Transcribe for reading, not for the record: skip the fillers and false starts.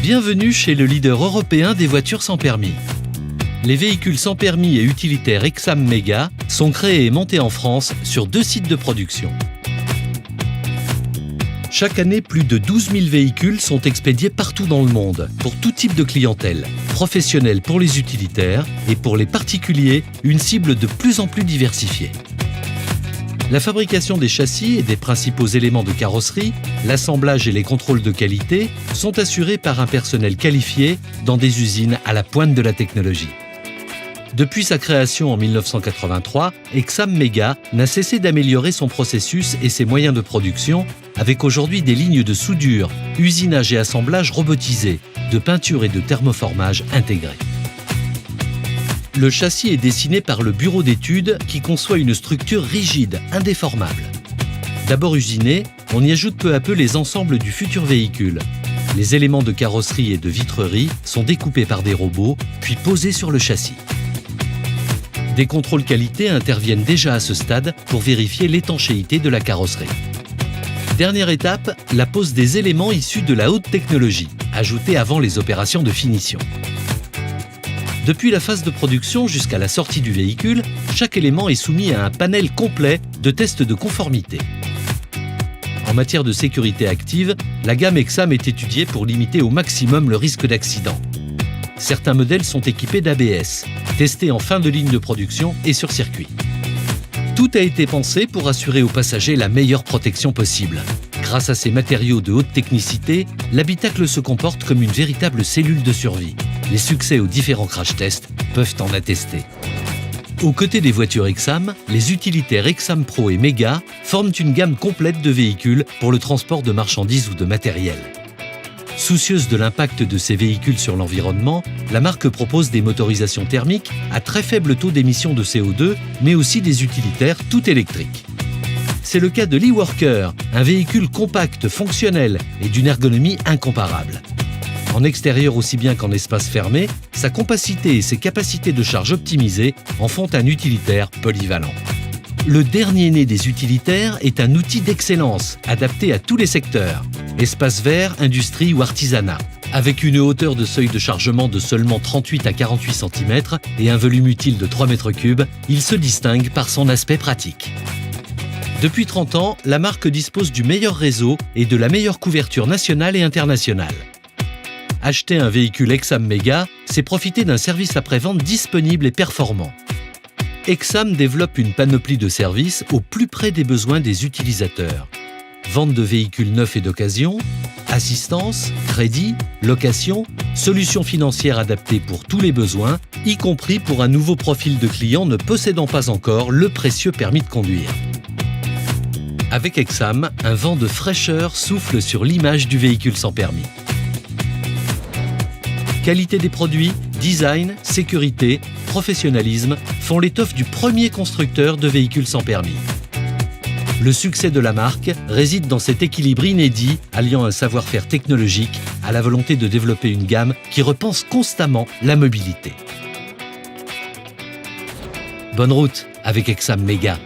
Bienvenue chez le leader européen des voitures sans permis. Les véhicules sans permis et utilitaires Exam Mega sont créés et montés en France sur 2 sites de production. Chaque année, plus de 12 000 véhicules sont expédiés partout dans le monde, pour tout type de clientèle, professionnels pour les utilitaires et pour les particuliers, une cible de plus en plus diversifiée. La fabrication des châssis et des principaux éléments de carrosserie, l'assemblage et les contrôles de qualité sont assurés par un personnel qualifié dans des usines à la pointe de la technologie. Depuis sa création en 1983, Exam Mega n'a cessé d'améliorer son processus et ses moyens de production, avec aujourd'hui des lignes de soudure, usinage et assemblage robotisés, de peinture et de thermoformage intégrés. Le châssis est dessiné par le bureau d'études qui conçoit une structure rigide, indéformable. D'abord usiné, on y ajoute peu à peu les ensembles du futur véhicule. Les éléments de carrosserie et de vitrerie sont découpés par des robots, puis posés sur le châssis. Des contrôles qualité interviennent déjà à ce stade pour vérifier l'étanchéité de la carrosserie. Dernière étape, la pose des éléments issus de la haute technologie, ajoutés avant les opérations de finition. Depuis la phase de production jusqu'à la sortie du véhicule, chaque élément est soumis à un panel complet de tests de conformité. En matière de sécurité active, la gamme Exam est étudiée pour limiter au maximum le risque d'accident. Certains modèles sont équipés d'ABS, testés en fin de ligne de production et sur circuit. Tout a été pensé pour assurer aux passagers la meilleure protection possible. Grâce à ces matériaux de haute technicité, l'habitacle se comporte comme une véritable cellule de survie. Les succès aux différents crash tests peuvent en attester. Aux côtés des voitures Exam, les utilitaires Exam Pro et Mega forment une gamme complète de véhicules pour le transport de marchandises ou de matériel. Soucieuse de l'impact de ces véhicules sur l'environnement, la marque propose des motorisations thermiques à très faible taux d'émission de CO2, mais aussi des utilitaires tout électriques. C'est le cas de l'e-Worker, un véhicule compact, fonctionnel et d'une ergonomie incomparable. En extérieur aussi bien qu'en espace fermé, sa compacité et ses capacités de charge optimisées en font un utilitaire polyvalent. Le dernier né des utilitaires est un outil d'excellence, adapté à tous les secteurs, espace vert, industrie ou artisanat. Avec une hauteur de seuil de chargement de seulement 38 à 48 cm et un volume utile de 3 m3, il se distingue par son aspect pratique. Depuis 30 ans, la marque dispose du meilleur réseau et de la meilleure couverture nationale et internationale. Acheter un véhicule Exam Mega, c'est profiter d'un service après-vente disponible et performant. Exam développe une panoplie de services au plus près des besoins des utilisateurs. Vente de véhicules neufs et d'occasion, assistance, crédit, location, solutions financières adaptées pour tous les besoins, y compris pour un nouveau profil de client ne possédant pas encore le précieux permis de conduire. Avec Exam, un vent de fraîcheur souffle sur l'image du véhicule sans permis. Qualité des produits, design, sécurité, professionnalisme font l'étoffe du premier constructeur de véhicules sans permis. Le succès de la marque réside dans cet équilibre inédit alliant un savoir-faire technologique à la volonté de développer une gamme qui repense constamment la mobilité. Bonne route avec Exam Mega.